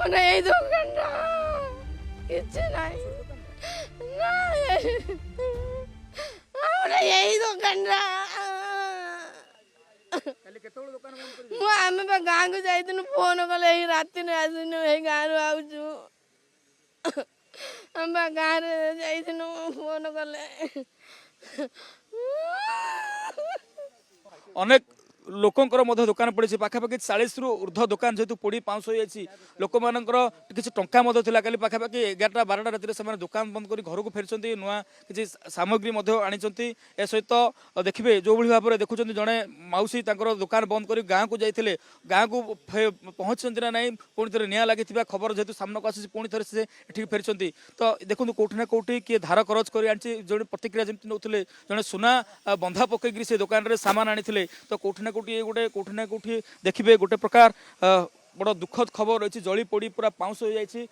আমার এই দোকানটা কিছু নাই না, আমার এই দোকানটা ଆମେ ବା ଗାଁକୁ ଯାଇଥିଲୁ ଫୋନ କଲେ ଏଇ ରାତିରେ ଆସିନୁ ଏଇ ଗାଁରୁ ଆଉଛୁ ଆମେ ବା ଗାଁରେ ଯାଇଥିଲୁ ଫୋନ କଲେ अनेक लोकंकर मध्य दुकान पड़ी पाखापाखि 40 रु ऊर्ध्व दुकान जेहेतु पोड़ी पाउस हो जाए लोक मानकर किसी टंका थिला काली पाखापाखि 11टा 12टा राति से दुकान बंद कर घर को फेरी नुआ किसी सामग्री ए सहित देखिए जो भाव में देखुं जड़े मौसी दुकान बंद कर गाँव को जाते गाँव को पहुँचती ना नहीं पुणी थे निआं लगी खबर जेहतु सामना को आसी पुणी थे से फेरी तो देखो कौटी ना कौटी किए धार करज कर जो प्रतिक्रिया जमी नौते जड़े सुना बंधा पकईकि से दुकान में सामान आनी तो कौटी ना कौटी गोटे कौटी ना कौटी देखिए गोटे प्रकार बड़ दुखद खबर रही जली पोड़ी पूरा पाउंस हो जाए।